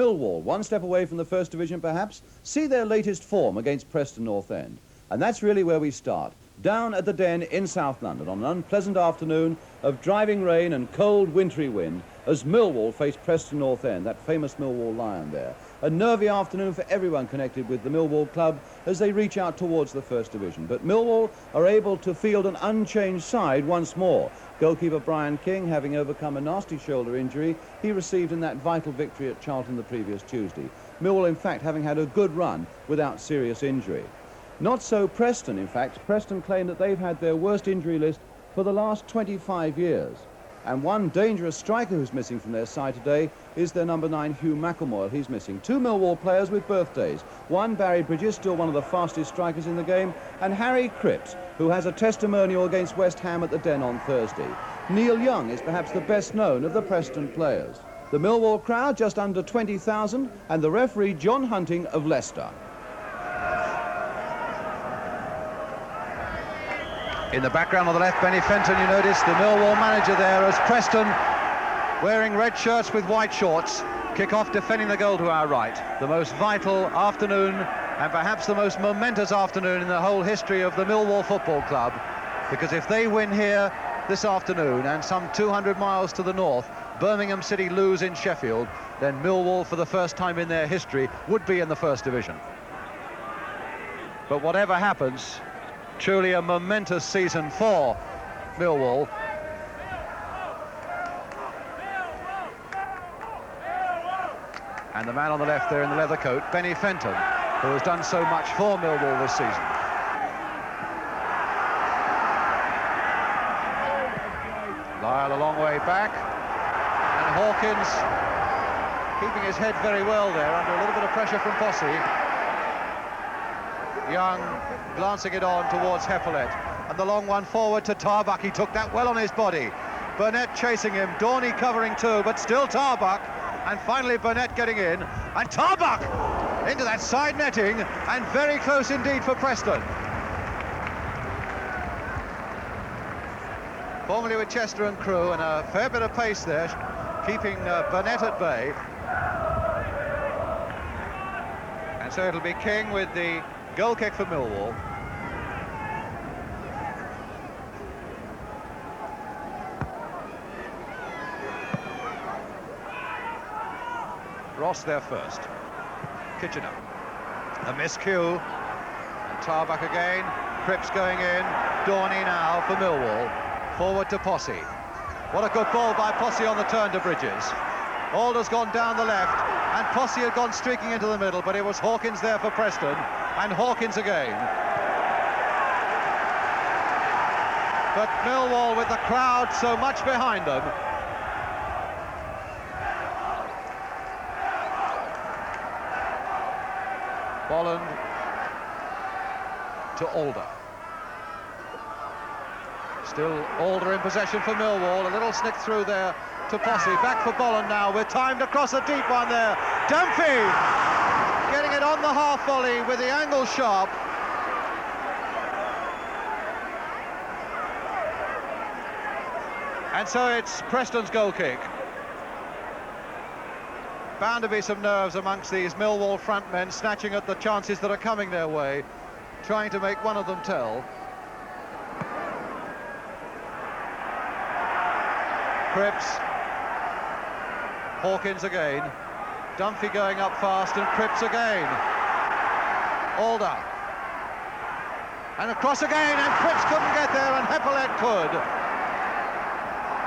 Millwall, one step away from the First Division perhaps, see their latest form against Preston End. And that's really where we start, down at the Den in South London on an unpleasant afternoon of driving rain and cold wintry wind as Millwall face Preston End, that famous Millwall Lion there. A nervy afternoon for everyone connected with the Millwall club as they reach out towards the First Division. But Millwall are able to field an unchanged side once more. Goalkeeper Brian King having overcome a nasty shoulder injury he received in that vital victory at Charlton the previous Tuesday. Millwall, in fact, having had a good run without serious injury. Not so Preston, in fact. Preston claim that they've had their worst injury list for the last 25 years. And one dangerous striker who's missing from their side today is their number 9, Hugh McElmoyle. He's missing. 2 Millwall players with birthdays. One, Barry Bridges, still one of the fastest strikers in the game, and Harry Cripps, who has a testimonial against West Ham at the Den on Thursday. Neil Young is perhaps the best known of the Preston players. The Millwall crowd just under 20,000, and the referee John Hunting of Leicester. In the background on the left, Benny Fenton, you notice the Millwall manager there as Preston, wearing red shirts with white shorts, kick off defending the goal to our right. The most vital afternoon and perhaps the most momentous afternoon in the whole history of the Millwall Football Club, because if they win here this afternoon and some 200 miles to the north, Birmingham City lose in Sheffield, then Millwall for the first time in their history would be in the First Division. But whatever happens, truly a momentous season for Millwall. And the man on the left there in the leather coat, Benny Fenton, who has done so much for Millwall this season. Lyle a long way back, and Hawkins keeping his head very well there under a little bit of pressure from Posse. Young glancing it on towards Heffelet, and the long one forward to Tarbuck. He took that well on his body. Burnett chasing him, Dorney covering too, but still Tarbuck, and finally Burnett getting in, and Tarbuck into that side netting, and very close indeed for Preston. Formerly with Chester and Crewe, and a fair bit of pace there, keeping Burnett at bay. And so it'll be King with the goal kick for Millwall. Ross there first. Kitchener. A miscue. And Tarbuck again. Cripps going in. Dorney now for Millwall. Forward to Posse. What a good ball by Posse on the turn to Bridges. Alder's gone down the left, and Posse had gone streaking into the middle, but it was Hawkins there for Preston, and Hawkins again. But Millwall with the crowd so much behind them. Bolland to Alder. Still Alder in possession for Millwall. A little snick through there to Posse. Back for Bolland now with time to cross a deep one there. Dunphy getting it on the half volley with the angle sharp. And so it's Preston's goal kick. Bound to be some nerves amongst these Millwall front men, snatching at the chances that are coming their way, trying to make one of them tell. Cripps, Hawkins again, Dunphy going up fast, and Cripps again. Alder, and across again, and Cripps couldn't get there, and Heffelet could.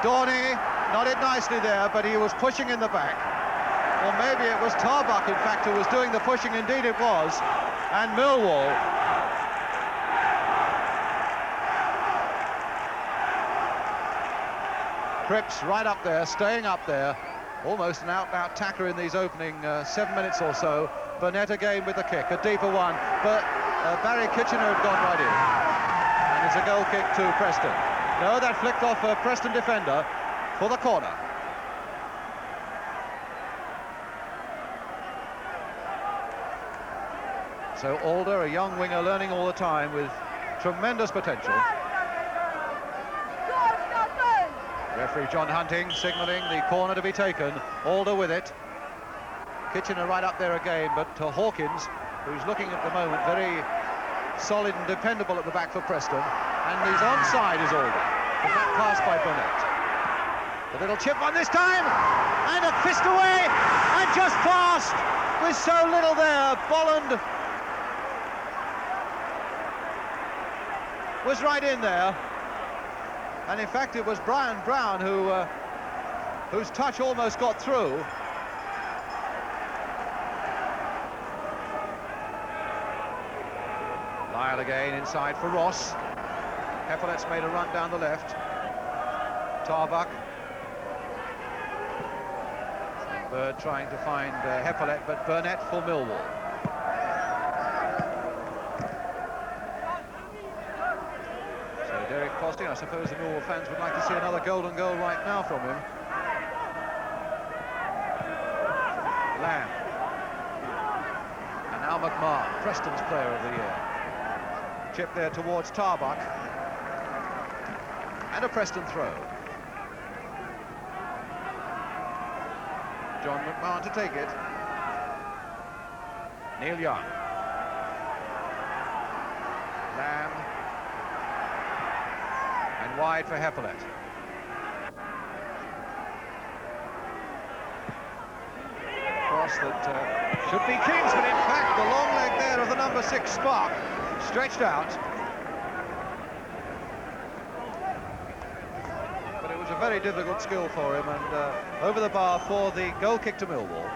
Dorney nodded nicely there, but he was pushing in the back. Or maybe it was Tarbuck, in fact, who was doing the pushing. Indeed it was. And Millwall Cripps right up there, staying up there, almost an out-and-out tackler in these opening 7 minutes or so. Burnett again with the kick, a deeper one, but Barry Kitchener had gone right in, and it's a goal kick to Preston. No, that flicked off a Preston defender for the corner. So Alder, a young winger, learning all the time with tremendous potential. Referee John Hunting signalling the corner to be taken. Alder with it. Kitchener right up there again, but Hawkins, who's looking at the moment very solid and dependable at the back for Preston, and he's onside is all from that pass by Burnett. The little chip one this time, and a fist away, and just past with so little there. Bolland was right in there, and in fact it was Brian Brown whose touch almost got through. Lyle again inside for Ross. Heppolet's made a run down the left. Tarbuck. Bird trying to find Heppolet, but Burnett for Millwall. So Derek Posting, I suppose the Millwall fans would like to see another golden goal right now from him. Lamb. And now McMahon, Preston's player of the year. Chip there towards Tarbuck. And a Preston throw. John McMahon to take it. Neil Young. Lamb. And wide for Heppolet. Cross that should be King's, but in fact the long leg there of the number 6 Spark stretched out. But it was a very difficult skill for him, and over the bar for the goal kick to Millwall.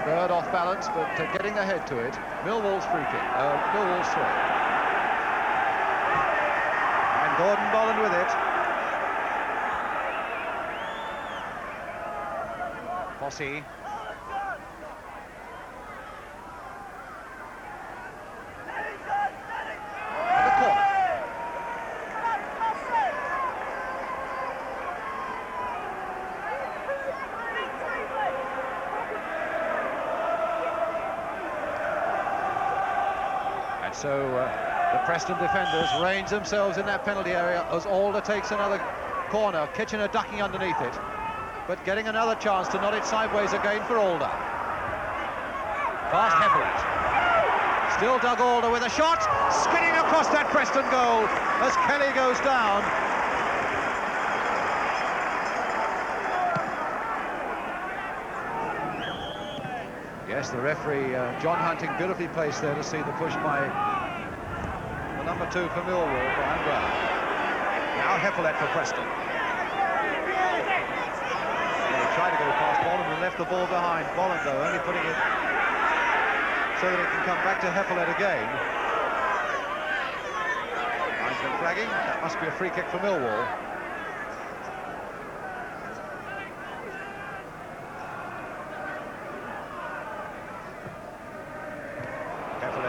Bird off balance, but getting the head to it. Millwall's free kick, Millwall's throw. And Gordon Bolland with it. Fossey. And a corner. So the Preston defenders range themselves in that penalty area as Alder takes another corner. Kitchener ducking underneath it, but getting another chance to nod it sideways again for Alder. Past Heppolet. Still Doug Alder with a shot, skidding across that Preston goal as Kelly goes down. Yes, the referee, John Hunting, beautifully placed there to see the push by the number 2 for Millwall, Brian Brown. Now Heppolet for Preston. They tried to go past Bolland and left the ball behind. Bolland, though, only putting it so that it can come back to Heppolet again. Linesman flagging. That must be a free kick for Millwall.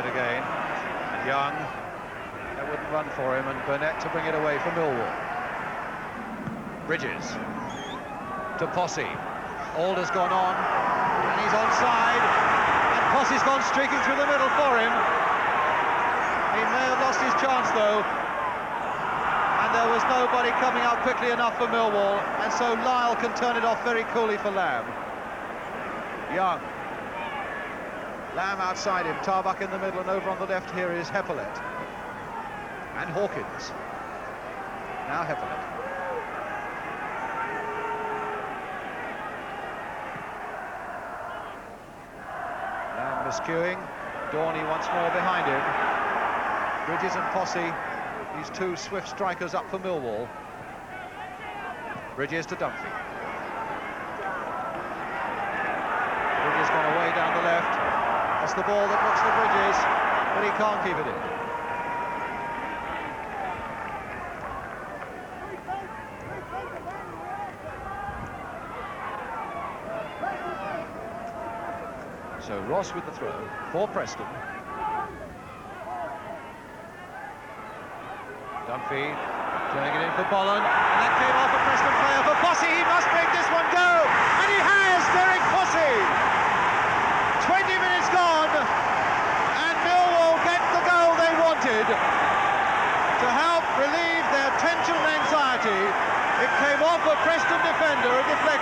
Again, and Young, that wouldn't run for him, and Burnett to bring it away for Millwall. Bridges to Posse. Alder's gone on, and he's onside, and Posse's gone streaking through the middle for him. He may have lost his chance though, and there was nobody coming up quickly enough for Millwall, and so Lyle can turn it off very coolly for Lamb. Young. Lamb outside him, Tarbuck in the middle, and over on the left here is Heppolet. And Hawkins. Now Heppolet. Lamb miscuing. Dorney once more behind him. Bridges and Posse, these 2 swift strikers up for Millwall. Bridges to Dunphy. Bridges gone away down the left. That's the ball that looks for Bridges, but he can't keep it in. So Ross with the throw for Preston. Dunphy turning it in for Bolland, and that came off a Preston player for Posse. He must make this one go, and he has!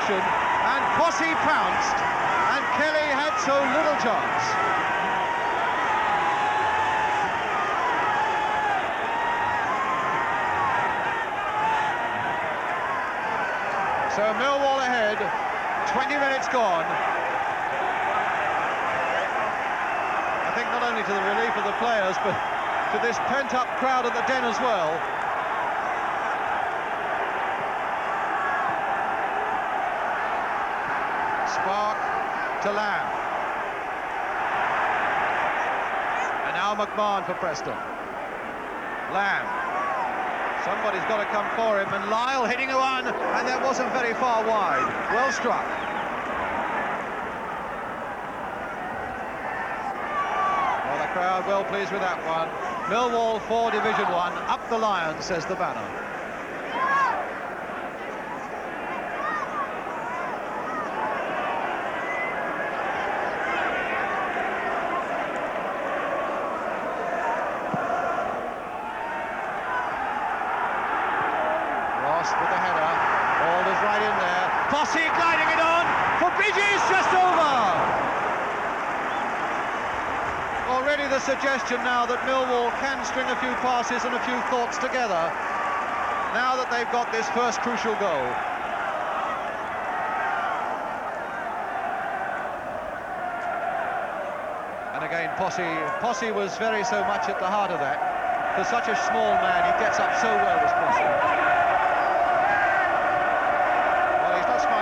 possession, and Posse pounced, and Kelly had so little chance. So Millwall ahead, 20 minutes gone. I think not only to the relief of the players, but to this pent-up crowd at the Den as well. Spark to Lamb. And now McMahon for Preston. Lamb. Somebody's got to come for him, and Lyle hitting one, and that wasn't very far wide. Well struck. Well, the crowd well pleased with that one. Millwall 4, Division 1, up the Lions, says the banner. With the header, Alder's right in there. Posse gliding it on for Bridges, just over. Already the suggestion now that Millwall can string a few passes and a few thoughts together now that they've got this first crucial goal. And again, Posse was very so much at the heart of that. For such a small man, he gets up so well, as Posse.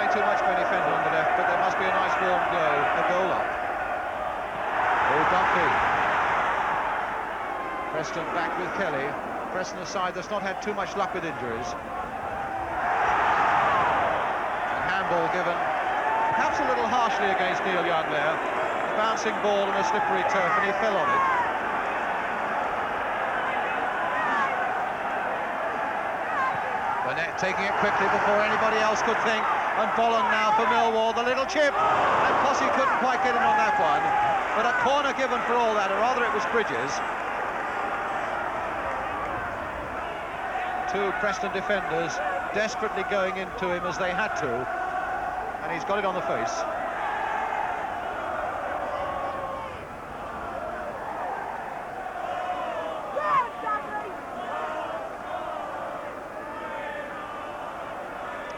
Too much Benny Fenton on the left, but there must be a nice warm glow, a goal up. Oh, Dumpy. Preston back with Kelly. Preston, a side that's not had too much luck with injuries. And handball given perhaps a little harshly against Neil Young there. A bouncing ball on a slippery turf, and he fell on it. Burnett taking it quickly before anybody else could think. And Bolland now for Millwall, the little chip, and Posse couldn't quite get him on that one, but a corner given for all that, or rather it was Bridges. Two Preston defenders desperately going into him as they had to, and he's got it on the face.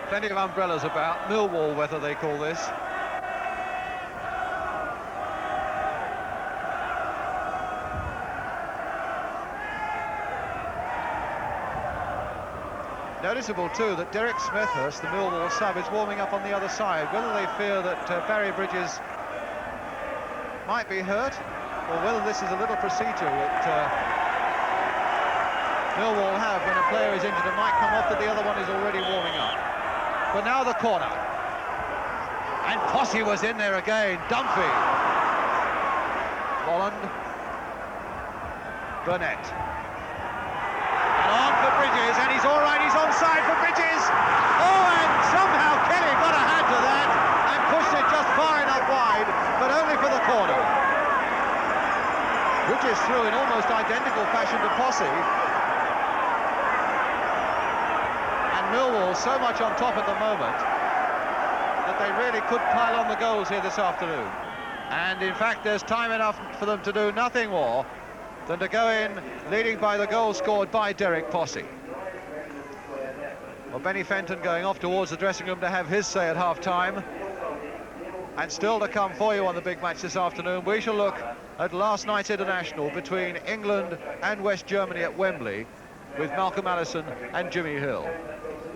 Plenty of umbrellas about. Millwall weather, they call this. Noticeable too that Derek Smethurst, the Millwall sub, is warming up on the other side. Whether they fear that Barry Bridges might be hurt, or whether this is a little procedure that Millwall have when a player is injured and might come off, that the other one is already warming up. But now the corner. And Posse was in there again. Dunphy. Bolland. Burnett. And on for Bridges, and he's all right, he's onside for Bridges. Oh, and somehow Kelly got a hand to that and pushed it just far enough wide, but only for the corner. Bridges threw in almost identical fashion to Posse. Millwall so much on top at the moment that they really could pile on the goals here this afternoon. And in fact, there's time enough for them to do nothing more than to go in leading by the goal scored by Derek Posse. Well, Benny Fenton going off towards the dressing room to have his say at half-time. And still to come for you on the big match this afternoon, we shall look at last night's international between England and West Germany at Wembley with Malcolm Allison and Jimmy Hill.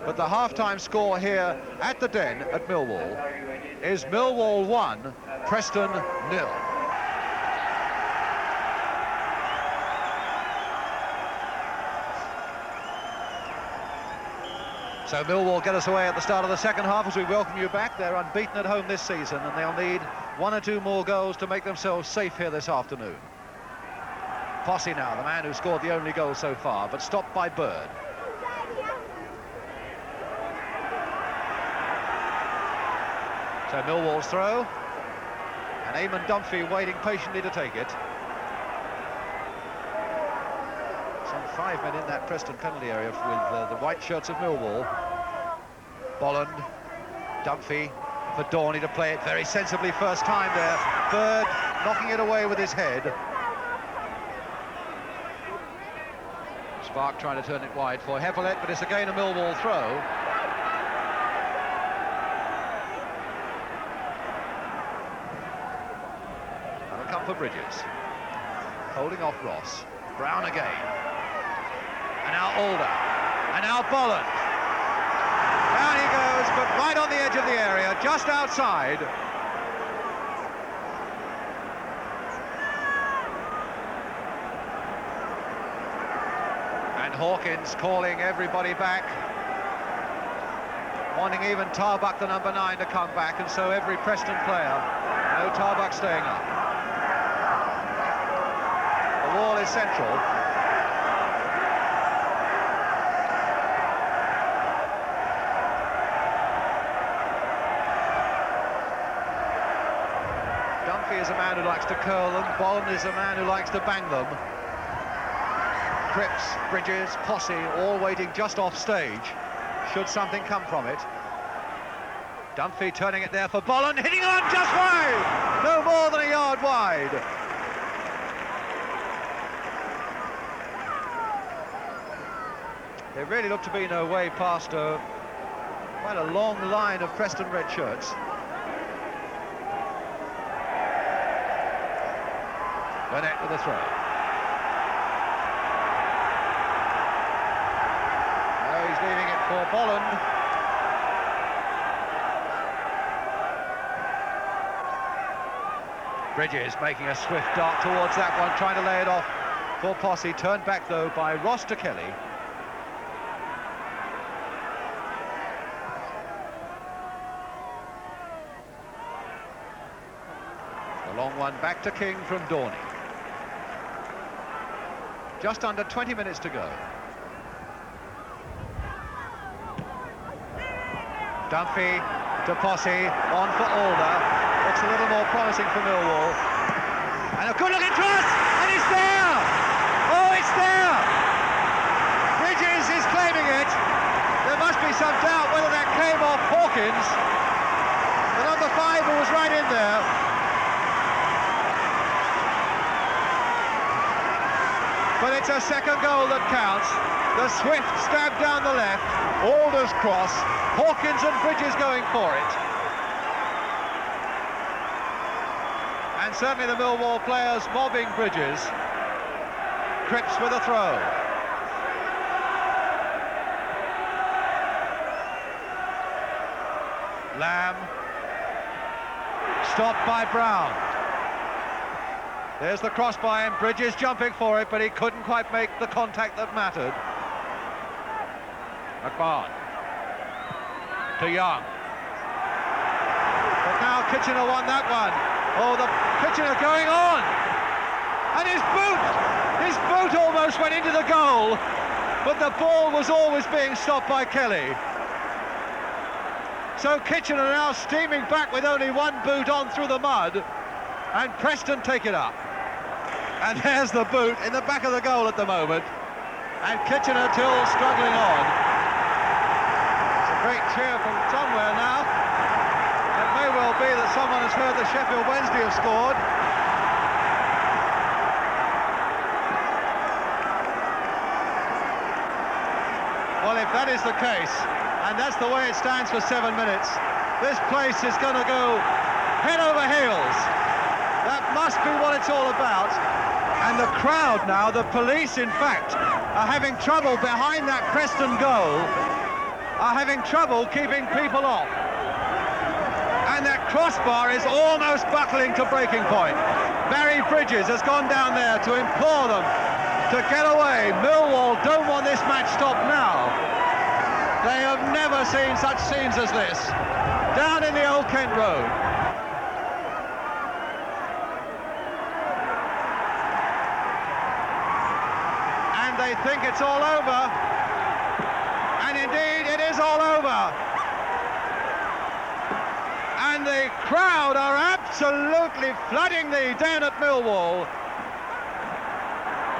But the half-time score here at the Den at Millwall is Millwall 1, Preston 0. So Millwall get us away at the start of the second half as we welcome you back. They're unbeaten at home this season, and they'll need one or two more goals to make themselves safe here this afternoon. Posse now, the man who scored the only goal so far, but stopped by Bird. So Millwall's throw, and Eamon Dunphy waiting patiently to take it. Some 5 men in that Preston penalty area with the white shirts of Millwall. Bolland, Dunphy for Dorney to play it very sensibly first time there. Bird knocking it away with his head. Spark trying to turn it wide for Heppelet, but it's again a Millwall throw. That'll come for Bridges. Holding off Ross. Brown again. And now Alder. And now Bolland. Down he goes, but right on the edge of the area, just outside. And Hawkins calling everybody back, wanting even Tarbuck, the number 9, to come back, and so every Preston player, no Tarbuck staying up. The wall is central. Dunphy is a man who likes to curl them. Bolland is a man who likes to bang them. Cripps, Bridges, Posse, all waiting just off stage, should something come from it. Dunphy turning it there for Bolland, hitting on just wide! No more than a yard wide. There really looked to be no way past quite a long line of Preston red shirts. Burnett with a throw. No, he's leaving it for Bolland. Bridges making a swift dart towards that one, trying to lay it off for Posse. Turned back, though, by Ross to Kelly. The long one back to King from Dorney. Just under 20 minutes to go. Dunphy to Posse, on for Alder. Looks a little more promising for Millwall. And a good-looking cross, and it's there! Oh, it's there! Bridges is claiming it. There must be some doubt whether that came off Hawkins. The number 5 who was right in there. But it's a second goal that counts. The swift stab down the left, Alder's cross, Hawkins and Bridges going for it. And certainly the Millwall players mobbing Bridges. Cripps with a throw. Lamb. Stopped by Brown. There's the cross by him, Bridges jumping for it, but he couldn't quite make the contact that mattered. McMahon to Young. But now Kitchener won that one. Oh, the Kitchener going on! And his boot almost went into the goal, but the ball was always being stopped by Kelly. So Kitchener now steaming back with only one boot on through the mud, and Preston take it up. And there's the boot in the back of the goal at the moment, and Kitchener still struggling on. It's a great cheer from somewhere now. It may well be that someone has heard that Sheffield Wednesday have scored. Well, if that is the case, and that's the way it stands for 7 minutes, this place is going to go head over heels. That must be what it's all about. And the crowd now, the police in fact, are having trouble behind that Preston goal, are having trouble keeping people off. And that crossbar is almost buckling to breaking point. Barry Bridges has gone down there to implore them to get away. Millwall don't want this match stopped now. They have never seen such scenes as this. Down in the Old Kent Road. And they think it's all over. And indeed, it is all over. And the crowd are absolutely flooding the den at Millwall,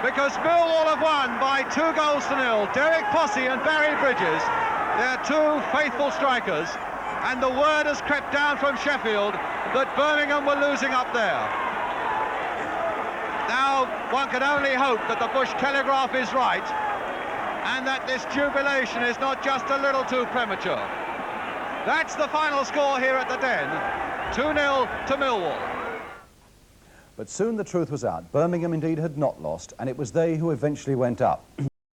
because Millwall have won by 2-0. Derek Posse and Barry Bridges, they're two faithful strikers, And the word has crept down from Sheffield that Birmingham were losing up there. Now, one can only hope that the Bush Telegraph is right and that this jubilation is not just a little too premature. That's the final score here at the Den, 2-0 to Millwall. But soon the truth was out. Birmingham indeed had not lost, and it was they who eventually went up.